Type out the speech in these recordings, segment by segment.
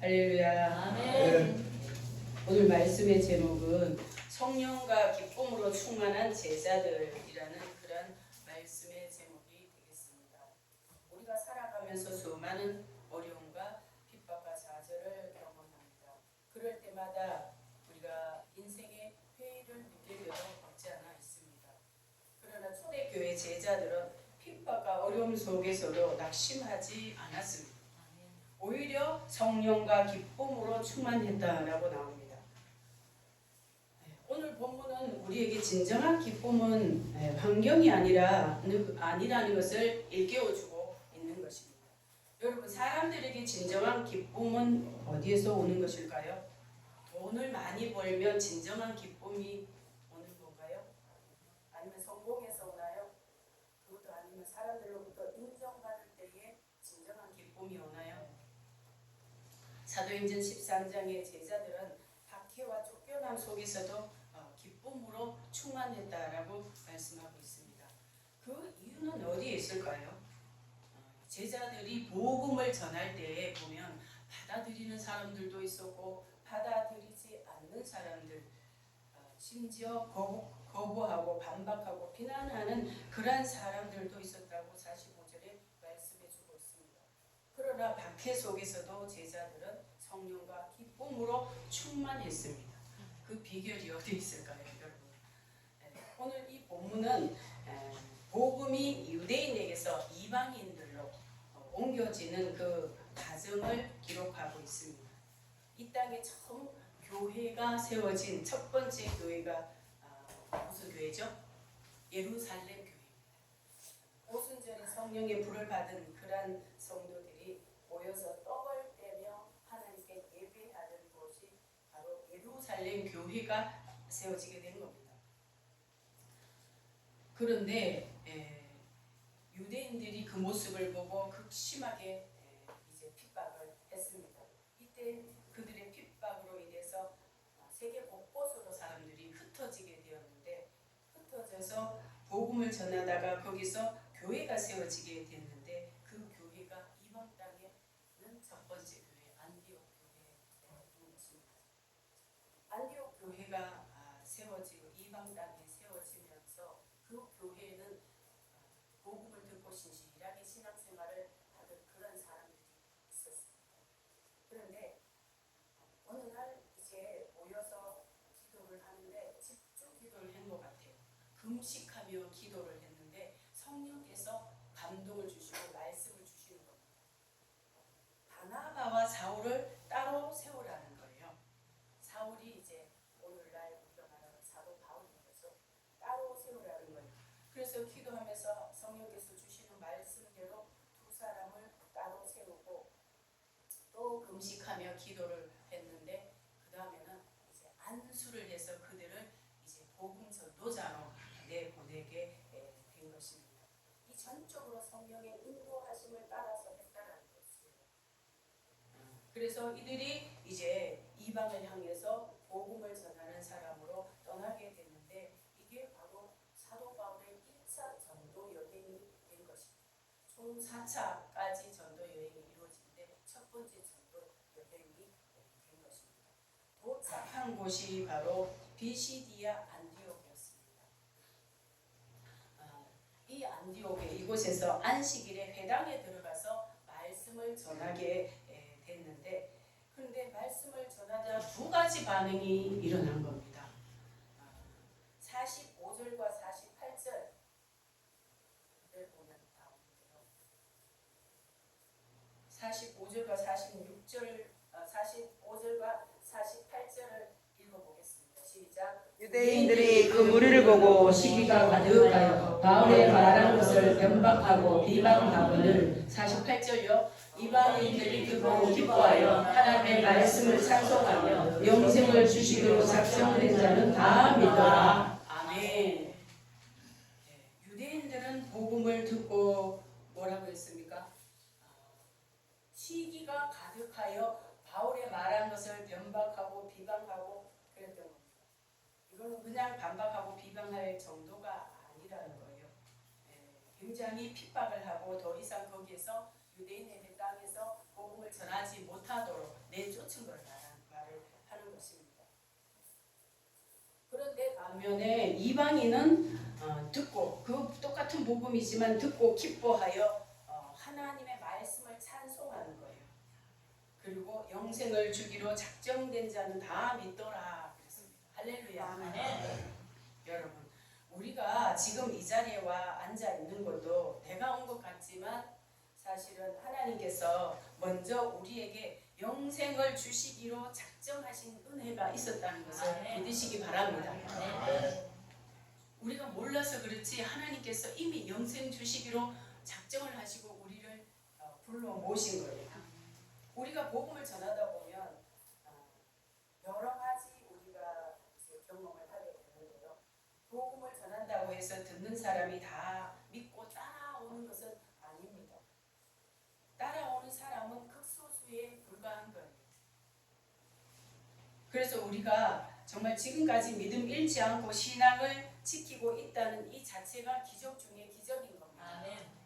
할렐루야. 아멘. 오늘 말씀의 제목은 성령과 기쁨으로 충만한 제자들이라는 그런 말씀의 제목이 되겠습니다. 우리가 살아가면서 수많은 어려움과 핍박과 좌절을 경험합니다. 그럴 때마다 우리가 인생의 회의를 느낄 때도 없지 않아 있습니다. 그러나 초대교회 제자들은 핍박과 어려움 속에서도 낙심하지 않았습니다. 오히려 성령과 기쁨으로 충만했다라고 나옵니다. 오늘 본문은 우리에게 진정한 기쁨은 환경이 아니라는 것을 일깨워주고 있는 것입니다. 여러분, 사람들에게 진정한 기쁨은 어디에서 오는 것일까요? 돈을 많이 벌면 진정한 기쁨이 오는 건가요? 아니면 성공에서 오나요? 그것도 아니면 사람들로부터 인정받을 때에 진정한 기쁨이 오나요? 사도행전 13장의 제자들은 박해와 쫓겨남 속에서도 기쁨으로 충만했다라고 말씀하고 있습니다. 그 이유는 어디에 있을까요? 제자들이 복음을 전할 때에 보면 받아들이는 사람들도 있었고 받아들이지 않는 사람들, 심지어 거부하고 반박하고 비난하는 그러한 사람들도 있었다고 45절에 말씀해주고 있습니다. 그러나 박해 속에서도 제자들은 성령과 기쁨으로 충만했습니다. 그 비결이 어디 있을까요, 여러분? 오늘 이 본문은 복음이 유대인에게서 이방인들로 옮겨지는 그 과정을 기록하고 있습니다. 이 땅에 처음 교회가 세워진 첫 번째 교회가 무슨 교회죠? 예루살렘 교회입니다. 오순절에 성령의 불을 받은 그런 성도들이 모여서 떡을 떼며 하나님께 예배하는 곳이 바로 예루살렘 교회가 세워지게 된 겁니다. 그런데 유대인들이 그 모습을 보고 극심하게 이제 핍박을 했습니다. 이때 그들의 핍박으로 인해서 세계 곳곳으로 사람들이 흩어지게 되었는데, 흩어져서 복음을 전하다가 거기서 교회가 세워지게 됐는데, 그 교회가 이방 땅에는 첫 번째 교회 안디옥 교회인 것입니다. 안디옥 교회가 세워지고 이방 땅에 세워지면서 그 교회에는 복음을 듣고 신실하게 신앙생활을 하던 그런 사람들이 있었습니다. 그런데 어느 날 이제 모여서 기도를 하는데 집중 기도를 한 것 같아요. 금식하며 기도를 했는데 성령께서 감동을 주시고 말씀을 주시는 겁니다. 바나바와 사울을 따로 세우라는 거예요. 사울이 이제 오늘날 우리가 말하는 사도 바울인 거죠. 따로 세우라는 거예요. 그래서 기도하면서 성령께서 주시는 말씀대로 두 사람을 따로 세우고 또 금식하며 기도를 했는데, 그 다음에는 이제 안수를 해서 그들을 이제 복음 전도자로 내보내게 된 것입니다. 이 전적으로 성령의 인도하심을 따라서 했다는 것이에요. 그래서 이들이 이제 이방을 향해서 복음을 전하는 사람으로 떠나게 됐는데, 이게 바로 사도 바울의 1차 전도 여행이 된 것입니다. 총 4차까지 전도 여행이 이루어지는데 첫 번째 전도 여행이 된 것입니다. 도착한 곳이 바로 비시디아 안디옥이었습니다. 이 안디옥에 이곳에서 안식일에 회당에 들어가서 말씀을 전하게 됐는데, 그런데 말씀을 전하자 두 가지 반응이 일어난 겁니다. 45절과 48절을 보면 나오는데요. 45절과 46절, 45절과 48절을 읽어보겠습니다. 시작. 유대인들이 그 무리를 보고 시기가 가득하여 바울의 말한 것을 변박하고 비방하거늘. 48절요. 이방인들이 그거 기뻐하여 하나님의 말씀을 찬송하며 영생을 주시기로 작정된 자는 다 믿어라. 아멘. 유대인들은 복음을 듣고 뭐라고 했습니까? 시기가 가득하여 바울의 말한 것을 변박하고 비방하고 그랬던 겁니다. 이거는 그냥 반박하고 비방할 정도가 아니라는 거예요. 굉장히 핍박을 하고 더 이상 거기에서 유대인의 땅에서 복음을 전하지 못하도록 내쫓 이방인은 듣고 그 똑같은 복음이지만 듣고 기뻐하여 하나님의 말씀을 찬송하는 거예요. 그리고 영생을 주기로 작정된 자는 다 믿더라 그랬습니다. 할렐루야. 아멘. 여러분, 우리가 지금 이 자리에 와 앉아 있는 것도 내가 온 것 같지만 사실은 하나님께서 먼저 우리에게 영생을 주시기로 작정하신 은혜가 있었다는 것을 믿으시기 바랍니다. 우리가 몰라서 그렇지 하나님께서 이미 영생 주시기로 작정을 하시고 우리를 불러 모신 거예요. 우리가 복음을 전하다 보면 여러 가지 우리가 이제 경험을 하게 되는데요. 복음을 전한다고 해서 듣는 사람이 다 믿고 따라오는 것은 아닙니다. 따라오는 사람은 극소수에 불과한 거예요. 그래서 우리가 정말 지금까지 믿음 잃지 않고 신앙을 지키고 있다는 이 자체가 기적 중에 기적인 겁니다. 아멘.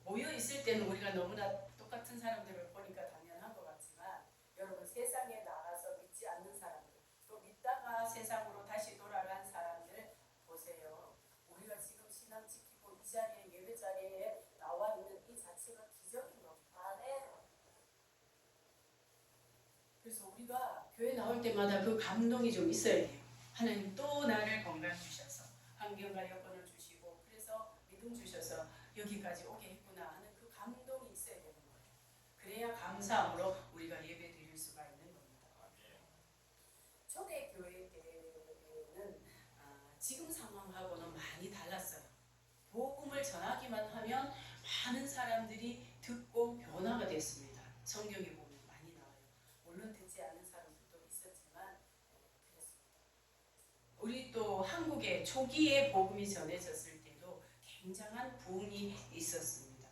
모여 있을 때는 우리가 너무나 똑같은 사람들을 보니까 당연한 것 같지만 여러분, 세상에 나가서 믿지 않는 사람들, 또 믿다가 세상으로 다시 돌아간 사람들 보세요. 우리가 지금 신앙 지키고 이 자리에, 예배 자리에 나와 있는 이 자체가 기적인 겁니다. 네. 그래서 우리가 교회 나올 때마다 그 감동이 좀 있어야 돼요. 하나님 또 나를 건강 주셔서 환경과 여건을 주시고 그래서 믿음 주셔서 여기까지 오게 했구나 하는 그 감동이 있어야 되는 거예요. 그래야 감사함으로 우리가 예배 드릴 수가 있는 겁니다. 초대 교회 때는 지금 상황하고는 많이 달랐어요. 복음을 전하기만 하면 많은 사람들이 듣고 변화가 됐습니다. 성경에 보면 많이 나와요. 물론 듣지 않는 사람들도 있었지만 그랬습니다. 우리 또 한국에 초기에 복음이 전해졌을 때도 굉장한 부흥이 있었습니다.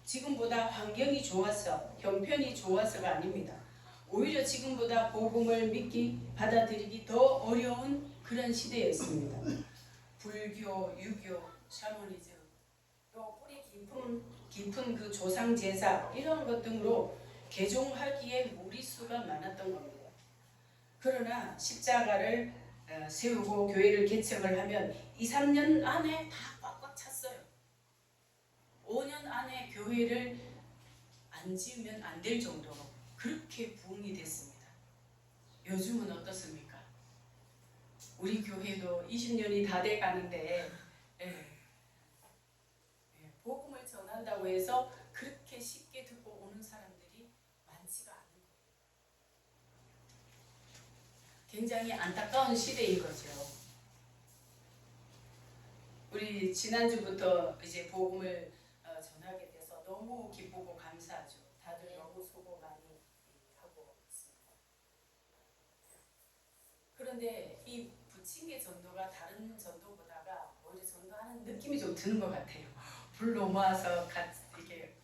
지금보다 환경이 좋아서, 형편이 좋아서가 아닙니다. 오히려 지금보다 복음을 믿기, 받아들이기 더 어려운 그런 시대였습니다. 불교, 유교, 샤머니즘, 또 뿌리 깊은 그 조상 제사 이런 것 등으로 개종하기에 무리수가 많았던 겁니다. 그러나 십자가를 세우고 교회를 개척을 하면 2, 3년 안에 다 꽉꽉 찼어요. 5년 안에 교회를 안 지으면 안 될 정도로 그렇게 부흥이 됐습니다. 요즘은 어떻습니까? 우리 교회도 20년이 다 돼 가는데 복음을 전한다고 해서 그렇게 쉽게 듣고 오는 사람들이 많지가 않은 거예요. 굉장히 안타까운 시대인 거죠. 우리 지난주부터 이제 복음을 전하게 돼서 너무 기쁘고 감사하죠. 다들 너무 수고 많이 하고 있습니다. 그런데 이 부침개 전도가 다른 전도보다가 오히려 전도하는 느낌이 좀 드는 것 같아요. 불로 모아서 같이 이렇게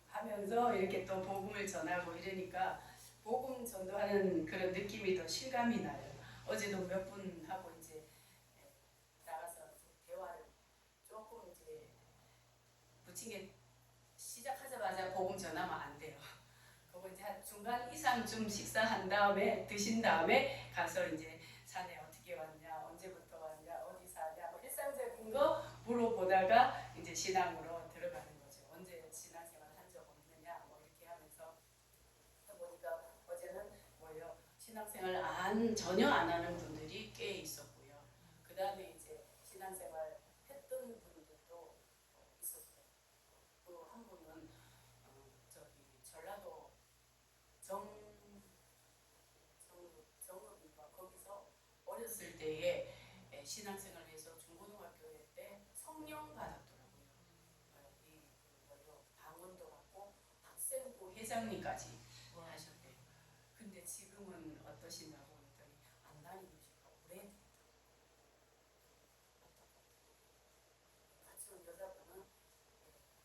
하면서 이렇게 또 복음을 전하고 이러니까 복음 전도하는 그런 느낌이 더 실감이 나요. 어제도 몇 분하고 이제 나가서 대화를 조금 이제 부침개 시작하자마자 복음 전하면 안 돼요. 그거 이제 한 중간 이상쯤 식사한 다음에 드신 다음에 가서 이제 산에 어떻게 왔냐, 언제부터 왔냐, 어디 사냐, 뭐 일상적인 거 물어보다가 이제 신앙으로 들어가는 거죠. 언제 신앙생활 한 적 없느냐, 뭐 이렇게 하면서 해보니까 어제는 뭐예요? 신앙생활 전혀 안 하는 분들이 꽤 있었고요. 그 다음에 이제 신앙생활 했던 분들도 있었어요. 또 한 분은 전라도 정읍인가 거기서 어렸을 때에 신앙생활을 해서 중고등학교 때 성령 받았더라고요. 방언도 받고 학생부 회장님까지 하셨대요. 근데 지금은 어떠시냐고 했더니 안 다니고 싶어. 오래됐다. 같이 온 여자분은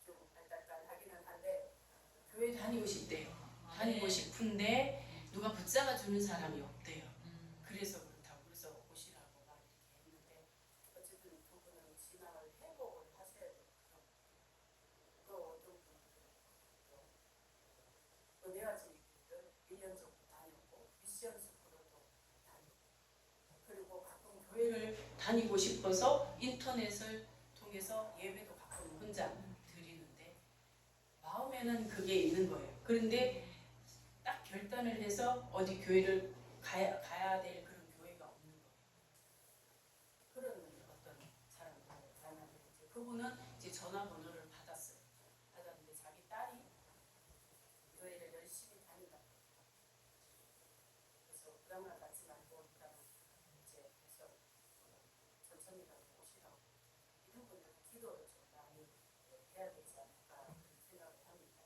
좀 알딸딸하기는 한데 교회 다니고 싶대요. 다니고 싶은데 누가 붙잡아 주는 사람이 없대요. 그래서 그렇다고 그래서 오시라고 막 이렇게 했는데 어쨌든 두 분은 신앙을 회복을 하셔야 돼요. 또 어떤 분들은 은혜와 진리교회를 1년 정도 다녔고 미션 스쿨도 다녔고 그리고 가끔 교회를 다니고 싶어서 인터넷을 통해서 예배도 가끔 혼자 드리는데 마음에는 그게 있는 거예요. 그런데 딱 결단을 해서 어디 교회를 가야 될 그런 교회가 없는 거예요. 그런 어떤 사람을 만났는데 그분은 이제 전화번호를 받았는데 자기 딸이 교회를 열심히 다닌다. 그래서 부담을 갖지 말고 일단 이제 그래서 천천히라도 오시라고 이런 분들 기도를 좀 많이 해야 되지 않을까 생각을 합니다.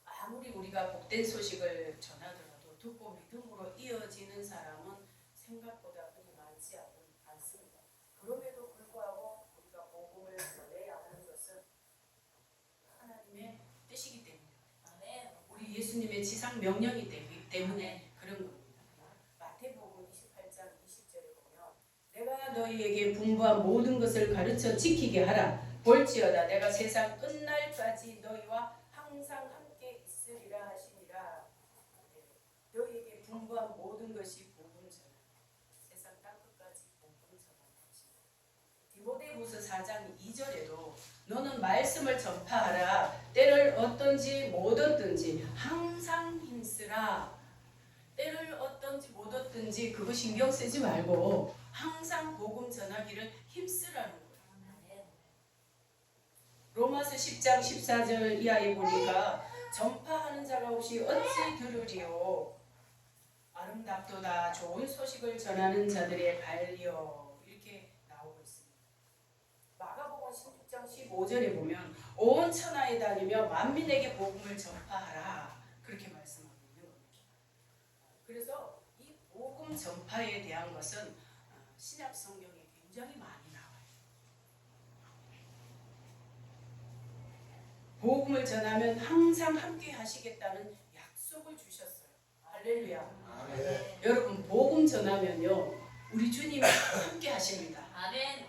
아무리 우리가 복된 소식을 전하더라도 듣고 믿음으로 이어지는 사람은 생각보다 그리 많지 않습니다. 그럼에도 불구하고 우리가 복음을 전해야 하는 것은 하나님의 뜻이기 때문에 우리 예수님의 지상 명령이 되기 때문에 그런 겁니다. 마태복음 28장 20절에 보면 내가 너희에게 분부한 모든 것을 가르쳐 지키게 하라. 볼지어다 내가 세상 끝날까지 너희와 항상 함께 있으리라 하시니라. 너희에게 분부한 모든 것이 복음 전하. 세상 땅끝까지 복음 전하십니다. 디모데후서 4장 2절에도 너는 말씀을 전파하라. 때를 얻든지 못 얻든지 항상 힘쓰라. 때를 얻든지 못 얻든지 그거 신경 쓰지 말고 항상 복음 전하기를 힘쓰라는 거예요. 로마서 10장 14절 이하에 보니까 전파하는 자가 없이 어찌 들으리요. 아름답도다 좋은 소식을 전하는 자들의 발이여. 이렇게 나오고 있습니다. 마가복음 16장 15절에 보면 온 천하에 다니며 만민에게 복음을 전파하라. 그렇게 말씀하고 있는 겁니다. 그래서 이 복음 전파에 대한 것은 신약 성경에 굉장히 많이 나와요. 복음을 전하면 항상 함께 하시겠다는 약속을 주셨어요. 할렐루야. 아멘. 여러분 복음 전하면요 우리 주님이 함께 하십니다. 아멘.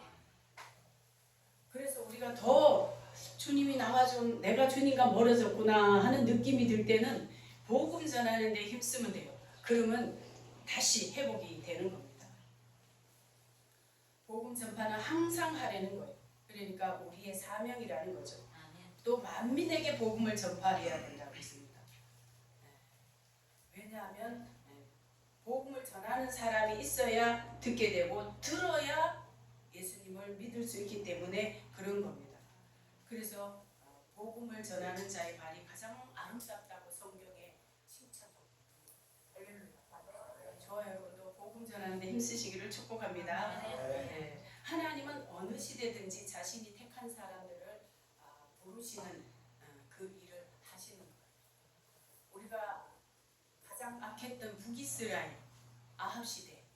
그래서 우리가 더 주님이 나와 좀 내가 주님과 멀어졌구나 하는 느낌이 들 때는 복음 전하는데 힘쓰면 돼요. 그러면 다시 회복이 되는 겁니다. 복음 전파는 항상 하려는 거예요. 그러니까 우리의 사명이라는 거죠. 또 만민에게 복음을 전파해야 된다고 했습니다. 왜냐하면 복음을 전하는 사람이 있어야 듣게 되고 들어야 예수님을 믿을 수 있기 때문에 그런 겁니다. 그래서 복음을 전하는 자의 발이 가장 아름답다고 성경에 칭찬하고 있습니다. 할렐루야. 저와 여러분도 복음 전하는데 힘쓰시기를 축복합니다. 네. 하나님은 어느 시대든지 자신이 택한 사람들을 부르시는 그 일을 하시는 거예요. 우리가 가장 악했던 북이스라엘 아합 시대,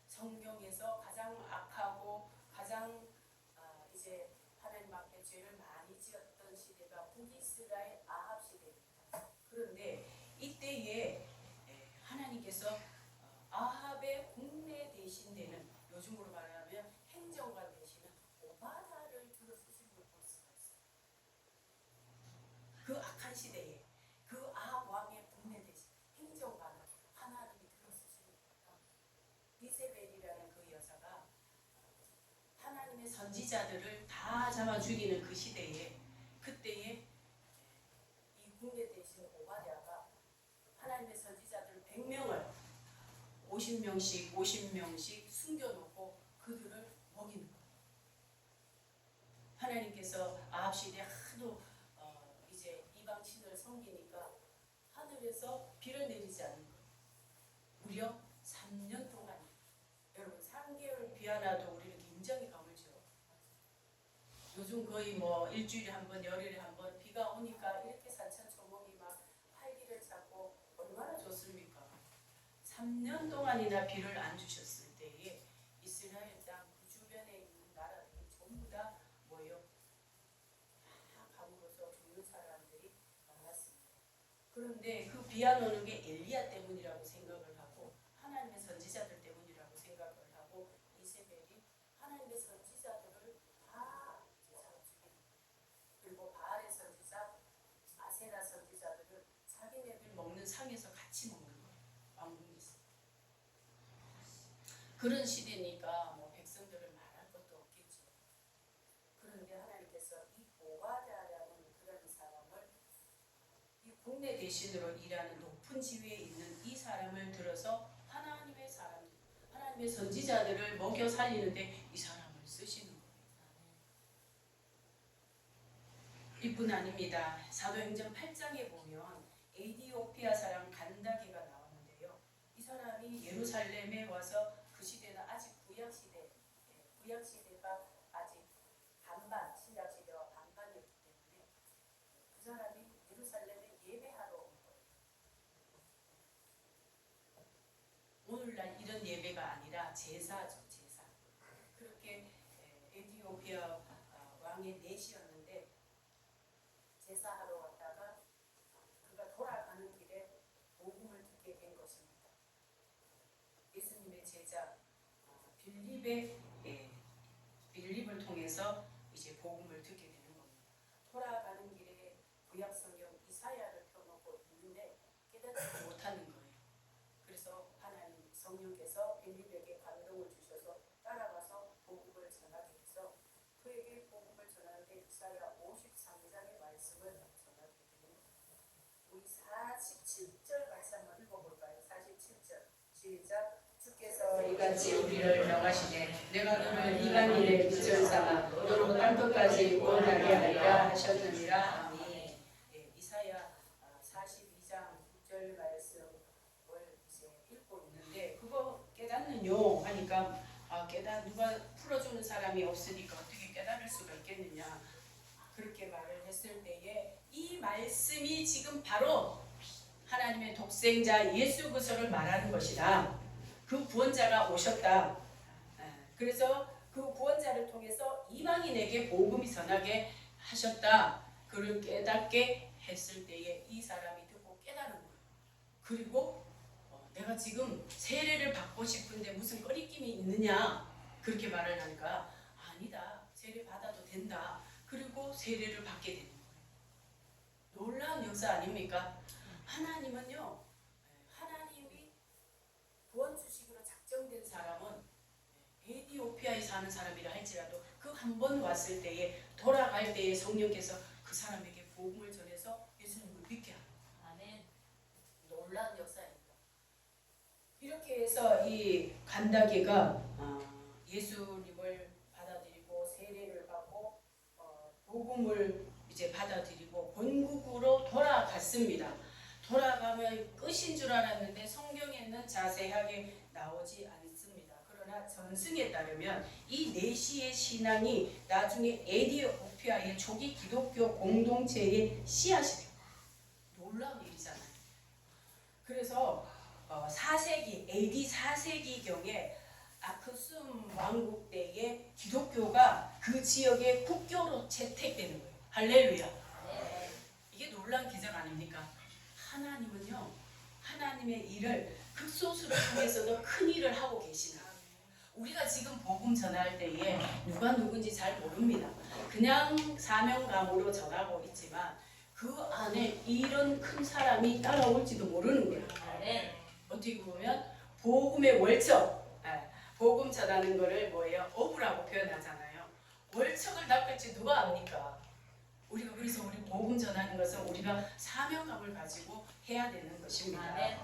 성경에서 가장 악하고 가장 이제 하나님 앞에 죄를 많이 지었던 시대가 북이스라엘 아합 시대입니다. 그런데 이때에 하나님께서 아합의 국내 대신 되는 요즘으로 말하면 행정관 되시는 오바다를 들어 쓰신 걸 볼 수가 있어요. 그 악한 시대에 그 아합 왕의 국내 대신 행정관을 하나님이 들어 쓰시니까 이세벨이라는 그 여자가 하나님의 선지자들을 다 잡아 죽이는 그 시대에 그때에 이 국내 대신 오바댜가 하나님의 선지자들 100명을 50명씩 숨겨놓고 그들을 먹이는 거예요. 하나님께서 아합 시대 하도 이제 이방 신을 섬기니까 하늘에서 비를 내리지 않는 거예요. 무려 3년 동안. 여러분 3개월 비 하나도 우리는 굉장히 가물죠. 요즘 거의 뭐 일주일에 한 번, 열흘에 한 번 비가 오니까 이렇게 산천초목이 막 활기를 찾고 얼마나 좋습니까? 3년 동안이나 비를 안 주셨을 때에 이스라엘 땅 그 주변에 있는 나라들이 전부 다 뭐예요? 다 가물어서 죽는 사람들이 많았습니다. 그런데 그 비 안 오는 게 엘리야 때문이라고 생각을 하고 하나님의 선지자들 때문이라고 생각을 하고 이세벨이 하나님의 선지자들을 다 잡아 죽이는 거예요. 그리고 바알의 선지자, 아세라 선지자들을 자기네들 먹는 상에서 같이 먹는 거예요. 왕궁에서. 그런 시대니까 뭐 백성들을 말할 것도 없겠죠. 그런데 하나님께서 이 보바다라는 그런 사람을 이 국내 대신으로 일하는 높은 지위에 있는 이 사람을 들어서 하나님의 사람, 하나님의 선지자들을 먹여 살리는데 이 사람을 쓰시는 거예요. 이뿐 아닙니다. 사도행전 8장에 보면 에디오피아 사람 간다게가 나오는데요. 이 사람이 예루살렘에 와서 그 시대는 아직 구약 시대, 구약 시대가 아직 반반, 신약 시대와 반반이었기 때문에 그 사람이 예루살렘에 예배하러 온 거예요. 오늘날 이런 예배가 아니라 제사죠, 제사. 그렇게 에디오피아 왕의 넷이었는데 제사하러 왔다가 그가 돌아가는 길에 복음을 듣게 된 것입니다. 예수님의 제자 빌립을 통해서 이제 복음을 듣게 되는 겁니다. 돌아가는 길에 구약 성경 이사야를 펴놓고 있는데 깨닫지 못하는 거예요. 그래서 하나님 성령께서 빌립에게 감동을 주셔서 따라가서 복음을 전하게 해서 그에게 복음을 전하는데 이사야 53장의 말씀을 전하게 되는 겁니다. 우리 47절 같이 한번 읽어볼까요? 47절 시작. 주께서 이같이 우리를 명하시되 내가 너를 이방인의 빚을 삼아 너로 땅끝까지 구원하게 하리라 하셨느니라. 아멘. 이사야 42장 6절 말씀을 이제 읽고 있는데 그거 깨닫는요 하니까 누가 풀어주는 사람이 없으니까 어떻게 깨달을 수가 있겠느냐 그렇게 말을 했을 때에 이 말씀이 지금 바로 하나님의 독생자 예수 그리스도를 말하는 것이다. 그 구원자가 오셨다. 그래서 그 구원자를 통해서 이방인에게 복음이 전하게 하셨다. 그를 깨닫게 했을 때에 이 사람이 듣고 깨달은 거예요. 그리고 내가 지금 세례를 받고 싶은데 무슨 꺼리낌이 있느냐 그렇게 말을 하니까 아니다. 세례 받아도 된다. 그리고 세례를 받게 되는 거예요. 놀라운 역사 아닙니까? 하나님은요. 하나님이 구원 주식으로 작정된 사람은 에디오피아에 사는 사람이라 할지라도 그 한 번 왔을 때에 돌아갈 때에 성령께서 그 사람에게 복음을 전해서 예수님을 믿게 합니다. 아멘. 놀라운 역사입니다. 이렇게 해서 이 간다게가 예수님을 받아들이고 세례를 받고 복음을 이제 받아들이고 본국으로 돌아갔습니다. 돌아가면 끝인 줄 알았는데 성경에는 자세하게 나오지 않습니다. 그러나 전승에 따르면 이 네시의 신앙이 나중에 에디오피아의 초기 기독교 공동체의 씨앗이 됩니다. 놀라운 일이잖아요. 그래서 4세기 AD 4세기경에 아크숨 왕국 때에 기독교가 그 지역의 국교로 채택되는 거예요. 할렐루야. 네. 이게 놀라운 기적 아닙니까? 하나님은요. 하나님의 일을 극소수를 통해서도 큰 일을 하고 계시나. 우리가 지금 복음 전할 때에 누가 누군지 잘 모릅니다. 그냥 사명감으로 전하고 있지만 그 안에 이런 큰 사람이 따라올지도 모르는 거예요. 네. 어떻게 보면 복음의 월척, 복음 전하는 거를 뭐예요? 어부라고 표현하잖아요. 월척을 낚을지 누가 압니까? 우리가 그래서 우리 복음 전하는 것은 우리가 사명감을 가지고 해야 되는 것입니다. 네.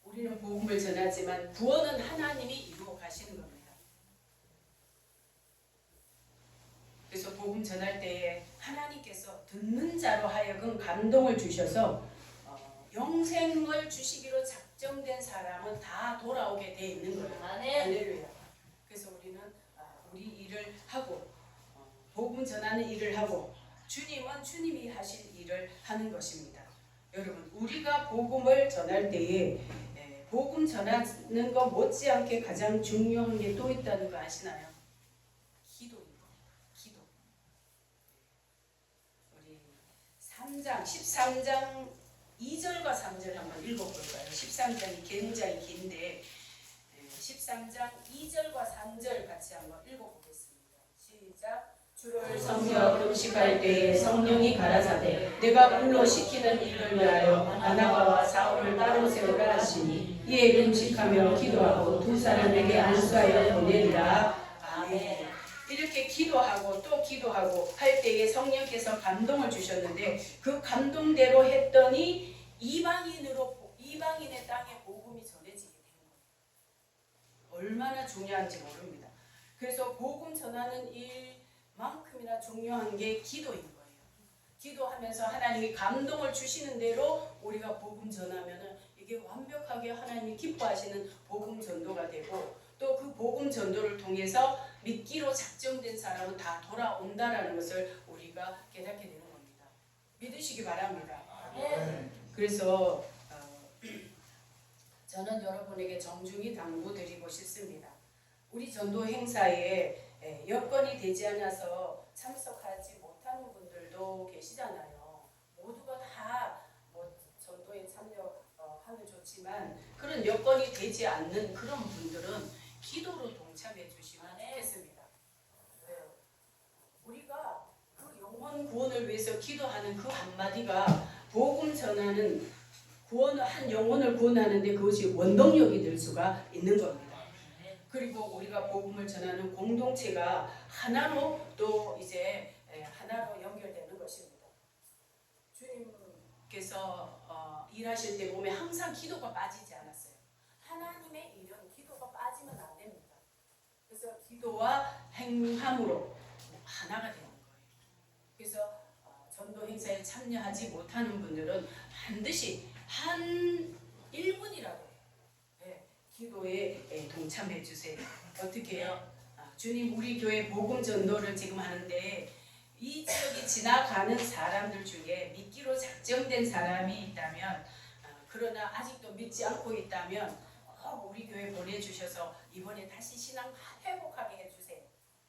우리는 복음을 전하지만 구원은 하나님이 이루어 가시는 겁니다. 그래서 복음 전할 때에 하나님께서 듣는 자로 하여금 감동을 주셔서 영생을 주시기로 작정된 사람은 다 돌아오게 돼 있는 거예요. 할렐루야. 그래서 우리는 우리 일을 하고 복음 전하는 일을 하고 주님은 주님이 하실 일을 하는 것입니다. 여러분 우리가 복음을 전할 때에 복음 전하는 것 못지않게 가장 중요한 게 또 있다는 거 아시나요? 기도입니다. 기도. 우리 13장 2절과 3절 한번 읽어볼까요? 13장이 굉장히 긴데 13장 2절과 3절 같이 한번 읽어보겠습니다. 시작. 주를 섬겨 금식할 때에 성령이 가라사대 내가 불러 시키는 일을 위하여 바나바와 사울을 따로 세우라 하시니 이에 금식하며 기도하고 두 사람에게 안수하여 보내리라. 아멘. 이렇게 기도하고 또 기도하고 할 때에 성령께서 감동을 주셨는데 그 감동대로 했더니 이방인의 땅에 복음이 전해지게 된 거예요. 얼마나 중요한지 모릅니다. 그래서 복음 전하는 일만큼이나 중요한 게 기도인 거예요. 기도하면서 하나님이 감동을 주시는 대로 우리가 복음 전하면은 이게 완벽하게 하나님이 기뻐하시는 복음 전도가 되고 또 그 복음 전도를 통해서 믿기로 작정된 사람은 다 돌아온다라는 것을 우리가 깨닫게 되는 겁니다. 믿으시기 바랍니다. 그래서 저는 여러분에게 정중히 당부드리고 싶습니다. 우리 전도 행사에 여건이 되지 않아서 참석하지 못하는 분들도 계시잖아요. 모두가 다 전도에 참여하면 좋지만 그런 여건이 되지 않는 그런 분들은 기도로 동참해 주시면 좋겠습니다. 우리가 그 영혼 구원을 위해서 기도하는 그 한마디가 복음 전하는 한 영혼을 구원하는데 그것이 원동력이 될 수가 있는 겁니다. 그리고 우리가 복음을 전하는 공동체가 하나로 또 이제 하나로 연결되는 것입니다. 주님께서 일하실 때 보면 항상 기도가 빠지지 않았어요. 하나님의 일은 기도가 빠지면 안 됩니다. 그래서 기도와 행함으로 하나가 되는 거예요. 그래서 전도 행사에 참여하지 못하는 분들은 반드시 한 1분이라도 기도에 동참해 주세요. 어떻게 해요? 주님 우리 교회 복음 전도를 지금 하는데 이 지역이 지나가는 사람들 중에 믿기로 작정된 사람이 있다면 그러나 아직도 믿지 않고 있다면 우리 교회 보내주셔서 이번에 다시 신앙 회복하게 해주세요.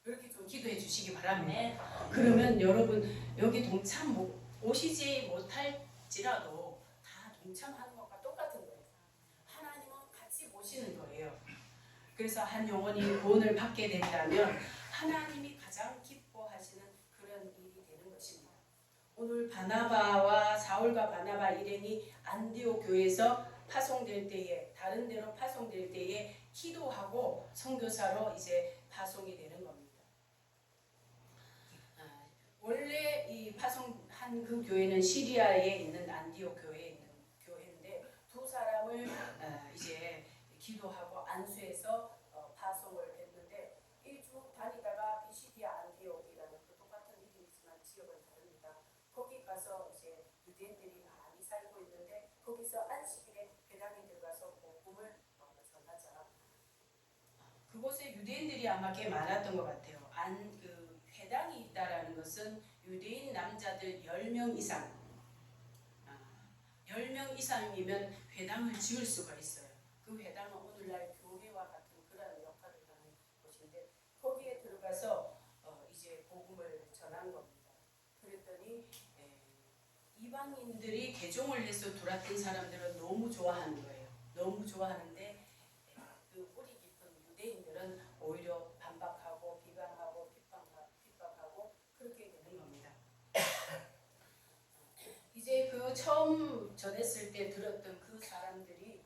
이렇게 좀 기도해 주시기 바랍니다. 그러면 여러분 여기 동참 오시지 못할지라도 다 동참하는 것과 똑같은 거예요. 하나님은 같이 보시는 거예요. 그래서 한 영혼이 구원을 받게 된다면 하나님이 가장 기뻐하시는 그런 일이 되는 것입니다. 오늘 바나바와 사울과 바나바 일행이 안디옥 교회에서 파송될 때에 다른 데로 파송될 때에 기도하고 선교사로 이제 파송이 되는 겁니다. 원래 이 파송한 그 교회는 시리아에 있는 안디옥 교회에 있는 교회인데 두 사람을 이제 기도하고 안수해서 파송을 했는데 이 쭉 다니다가 비시디아 안디옥이라는 그 똑같은 이름이지만 지역은 다릅니다. 거기 가서 이제 유대인들이 많이 살고 있는데 거기서 안식일에 회당에 들어가서 복음을 전하자. 그곳에 유대인들이 아마 꽤 많았던 것 같아요. 그 회당이 있다라는 것은 유대인 남자들 10명 이상 10명 이상이면 회당을 지을 수가 있어요. 그 회당은 오늘날 교회와 같은 그런 역할을 하는 곳인데 거기에 들어가서 이제 복음을 전한 겁니다. 그랬더니 이방인들이 개종을 해서 들어왔던 사람들은 너무 좋아하는 거예요. 너무 좋아하는데 그 뿌리 깊은 유대인들은 오히려 반박하고 비방하고 핍박하고 그렇게 되는 겁니다. 이제 그 처음 전했을 때 들었던 그 사람들이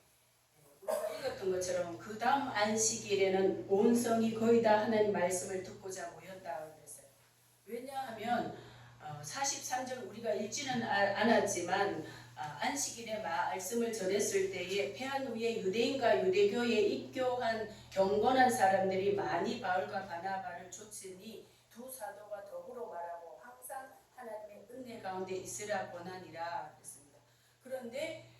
우리가 읽었던 것처럼 그 다음 안식일에는 온 성이 거의 다 하나님 말씀을 듣고자 모였다 그랬어요. 왜냐하면 43절 우리가 읽지는 않았지만 안식일에 말씀을 전했을 때에 폐한 후에 유대인과 유대교에 입교한 경건한 사람들이 많이 바울과 바나바를 좇으니 두 사도가 더불어 말하고 항상 하나님의 은혜 가운데 있으라 권하니라 그랬습니다. 그런데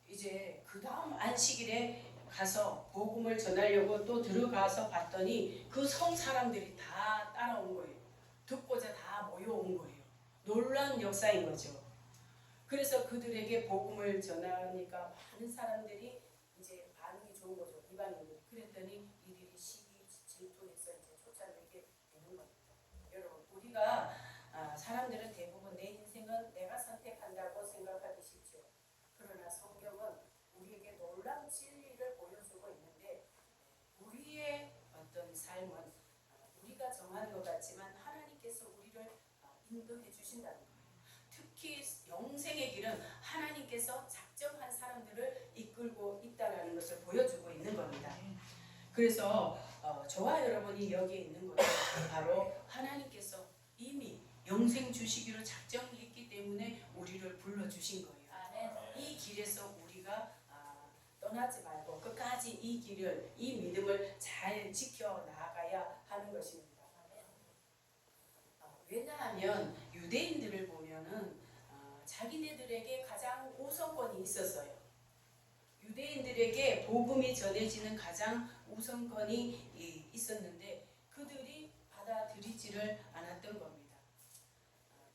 이제 그 다음 안식일에 가서 복음을 전하려고 또 들어가서 봤더니 그 성 사람들이 다 따라온 거예요. 듣고자 다 모여온 거예요. 놀라운 역사인 거죠. 그래서 그들에게 복음을 전하니까 많은 사람들이 이제 반응이 좋은 거죠. 이방인들이. 그랬더니 이들이 시기 질투해서 이제 쫓아내게 되는 겁니다. 여러분 우리가 사람들은 대부분 내 인생은 내가 선택한다고 생각하기 쉽죠. 그러나 성경은 우리에게 놀라운 진리를 보여주고 있는데 우리의 어떤 삶은 우리가 우리가 정하는 것 같지만 하나님께서 우리를 인도해 주신다는 거예요. 특히 영생의 길은 하나님께서 작정한 사람들을 이끌고 있다는 것을 보여주고 있는 겁니다. 그래서 저와 여러분이 여기에 있는 것은 바로 하나님께서 이미 영생 주시기로 작정했기 때문에 우리를 불러주신 거예요. 이 길에서 우리가 떠나지 말고 끝까지 이 길을, 이 믿음을 잘 지켜 나가야 하는 것입니다. 왜냐하면 유대인들을 보면은 자기네들에게 가장 우선권이 있었어요. 유대인들에게 복음이 전해지는 가장 우선권이 있었는데 그들이 받아들이지를 않았던 겁니다.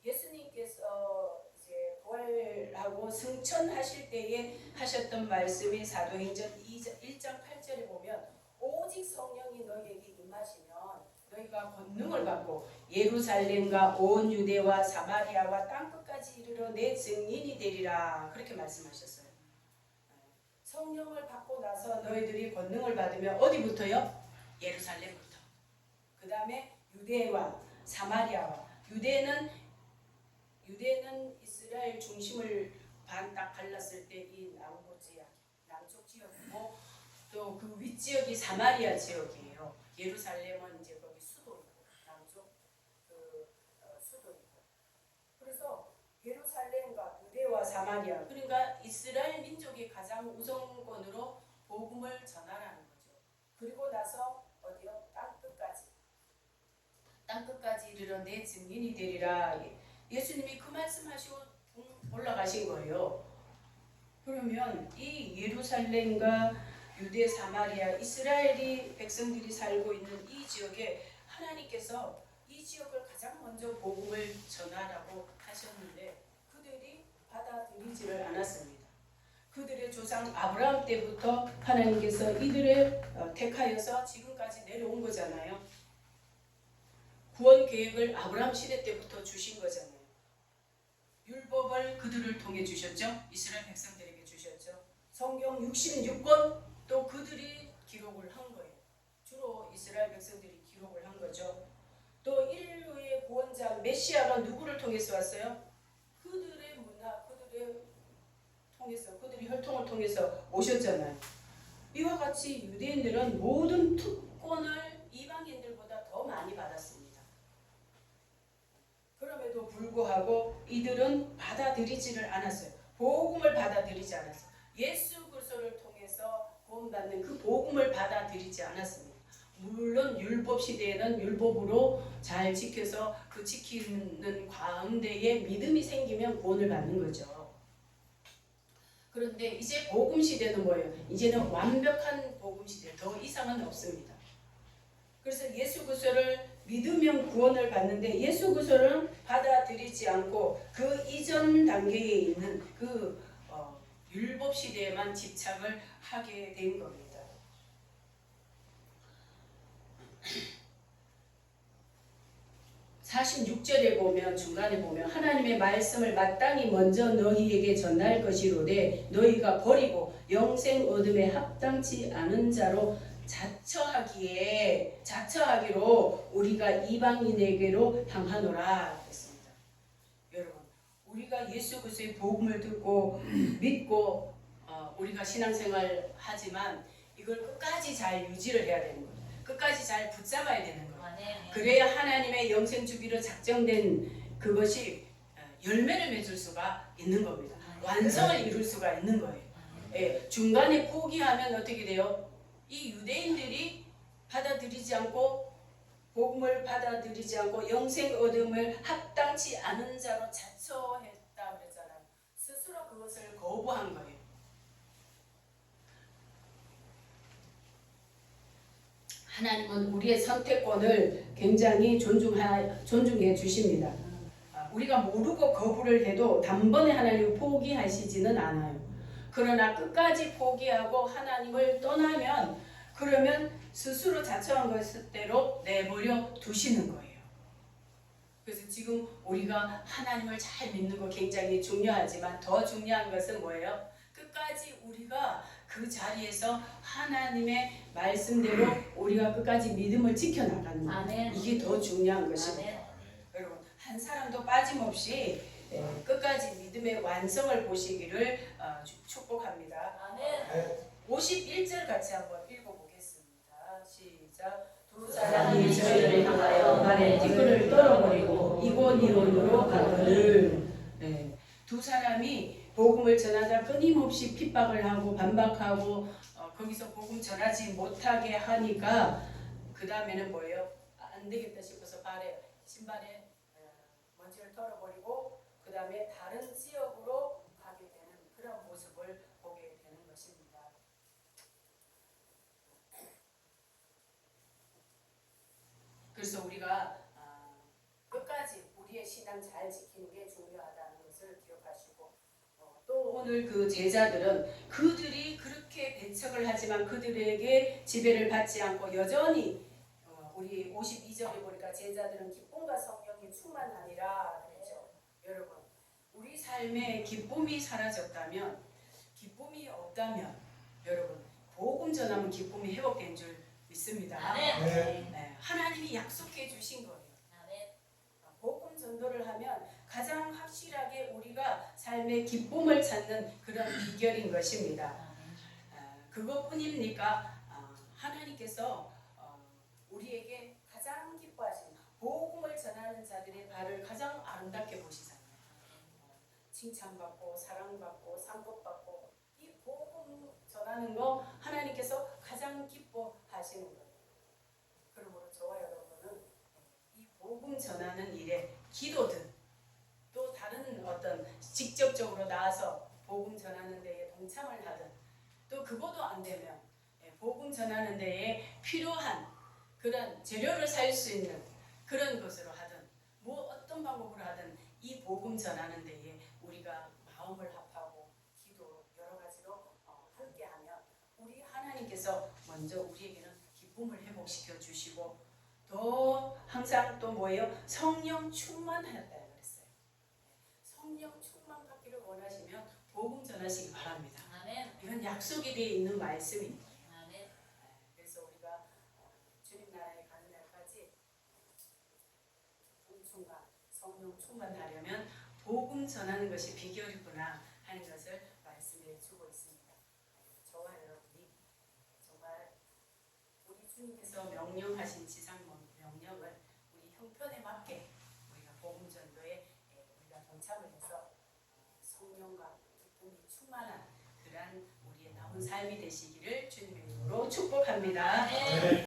예수님께서 이제 부활하고 승천하실 때에 하셨던 말씀이 사도행전 1장 8절에 보면 오직 성령이 너희에게 임하시면 너희가 권능을 받고 예루살렘과 온 유대와 사마리아와 땅끝까지 이르러 내 증인이 되리라 그렇게 말씀하셨어요. 성령을 받고 나서 너희들이 권능을 받으면 어디부터요? 예루살렘부터. 그 다음에 유대와 사마리아와 유대는 이스라엘 중심을 딱 갈랐을 때 이 남쪽 지역이고 또 그 윗지역이 사마리아 지역이에요. 예루살렘은 이제 거기 수도이고 남쪽 수도이고 그래서 예루살렘과 유대와 사마리아 그러니까 이스라엘 민족이 가장 우선권으로 복음을 전하라는 거죠. 그리고 나서 어디요? 땅끝까지 이르러 내 증인이 되리라. 예수님이 그 말씀하시고 올라가신 거예요. 그러면 이 예루살렘과 유대, 사마리아, 이스라엘이 백성들이 살고 있는 이 지역에 하나님께서 이 지역을 가장 먼저 복음을 전하라고 하셨는데 그들이 받아들이지를 않았습니다. 그들의 조상 아브라함 때부터 하나님께서 이들을 택하여서 지금까지 내려온 거잖아요. 구원 계획을 아브라함 시대 때부터 주신 거잖아요. 율법을 그들을 통해 주셨죠. 이스라엘 백성들에게 주셨죠. 성경 66권 또 그들이 기록을 한 거예요. 주로 이스라엘 백성들이 기록을 한 거죠. 또 인류의 구원자 메시아가 누구를 통해서 왔어요? 그들의 문화, 그들의 혈통을 통해서 오셨잖아요. 이와 같이 유대인들은 모든 특권을 이방인들보다 더 많이 받았습니다. 그럼에도 불구하고 이들은 받아들이지를 않았어요. 복음을 받아들이지 않았어요. 예수 그리스도를 통해서 구원받는 그 복음을 받아들이지 않았습니다. 물론 율법 시대에는 율법으로 잘 지켜서 그 지키는 가운데에 믿음이 생기면 구원을 받는 거죠. 그런데 이제 복음 시대는 뭐예요? 이제는 완벽한 복음 시대, 더 이상은 없습니다. 그래서 예수 그리스도를 믿으면 구원을 받는데 예수 그리스도를 받아들이지 않고 그 이전 단계에 있는 그 율법 시대에만 집착을 하게 된 겁니다. 46절에 보면 중간에 보면 하나님의 말씀을 마땅히 먼저 너희에게 전할 것이로되 너희가 버리고 영생 얻음에 합당치 않은 자로 자처하기로 우리가 이방인에게로 향하노라 했습니다. 여러분, 우리가 예수 그리스도의 복음을 듣고 믿고 우리가 신앙생활 하지만 이걸 끝까지 잘 유지를 해야 되는 거예요. 끝까지 잘 붙잡아야 되는 거예요. 그래야 하나님의 영생 주기로 작정된 그것이 열매를 맺을 수가 있는 겁니다. 완성을 이룰 수가 있는 거예요. 예, 중간에 포기하면 어떻게 돼요? 이 유대인들이 받아들이지 않고 복음을 받아들이지 않고 영생 얻음을 합당치 않은 자로 자처했다 그랬잖아요. 스스로 그것을 거부한 거예요. 하나님은 우리의 선택권을 굉장히 존중해 주십니다. 우리가 모르고 거부를 해도 단번에 하나님을 포기하시지는 않아요. 그러나 끝까지 포기하고 하나님을 떠나면 그러면 스스로 자처한 것대로 내버려 두시는 거예요. 그래서 지금 우리가 하나님을 잘 믿는 거 굉장히 중요하지만 더 중요한 것은 뭐예요? 끝까지 우리가 그 자리에서 하나님의 말씀대로 우리가 끝까지 믿음을 지켜나가는 거예요. 아멘. 이게 더 중요한 것입니다. 아멘. 여러분 한 사람도 빠짐없이 끝까지 믿음의 완성을 보시기를 축복합니다. 아멘. 51절 같이 한번 읽어보겠습니다. 시작. 두 사람이 사람이 저희를 향하여 발에 티끌을 떨어버리고 이곳 이곳으로 가거늘. 두 사람이 복음을 전하다 끊임없이 핍박을 하고 반박하고 거기서 복음 전하지 못하게 하니까 그 다음에는 뭐예요? 안 되겠다 싶어서 신발에 먼지를 털어버리고 그 다음에 다른 지역으로 가게 되는 그런 모습을 보게 되는 것입니다. 그래서 우리가 끝까지 우리의 신앙 잘 지키는 게 중요하다는 것을 기억하시고 또 오늘 그 제자들은 그들이 그렇게 배척을 하지만 그들에게 지배를 받지 않고 여전히 우리 52절에 보니까 제자들은 기쁨과 성령이 충만하니라 그랬죠. 여러분 우리 삶에 기쁨이 사라졌다면 기쁨이 없다면 여러분 복음 전하면 기쁨이 회복된 줄 믿습니다. 아멘. 하나님이 약속해 주신 거예요. 아멘. 복음 전도를 하면 가장 확실하게 우리가 삶의 기쁨을 찾는 그런 비결인 것입니다. 그것뿐입니까? 하나님께서 우리에게 가장 기뻐하시는 복음을 전하는 자들의 발을 가장 아름답게 보시잖아요. 칭찬받고 사랑받고 상급받고 이 복음 전하는 거 하나님께서 가장 기뻐하시는 거예요. 그러므로 저와 여러분은 이 복음 전하는 일에 기도든 또 다른 어떤 직접적으로 나와서 복음 전하는 데에 동참을 하든 또 그것도 안 되면 복음 전하는 데에 필요한 그런 재료를 살 수 있는 그런 것으로 하든 뭐 어떤 방법으로 하든 이 복음 전하는 데에 우리가 마음을 합하고 기도 여러 가지로 함께하면 우리 하나님께서 먼저 우리에게는 기쁨을 회복시켜 주시고 또 항상 또 뭐예요? 성령 충만하였다 그랬어요. 성령 충만 받기를 원하시면 복음 전하시기 바랍니다. 아멘. 이건 약속이 되어 있는 말씀입니다. 아멘. 그래서 우리가 주님 나라에 가는 날까지 충만, 성령 충만하려면 복음 전하는 것이 비결이구나 하는 것을 말씀해 주고 있습니다. 저와 여러분이 정말 우리 주님께서 명령하신 지상 명령을 우리 형편에 맞게 우리가 복음 전도에 우리가 동참을 해서 성령과 기쁨이 충만한 그러한 우리의 남은 삶이 되시기를 주님의 이름으로 축복합니다. 아멘.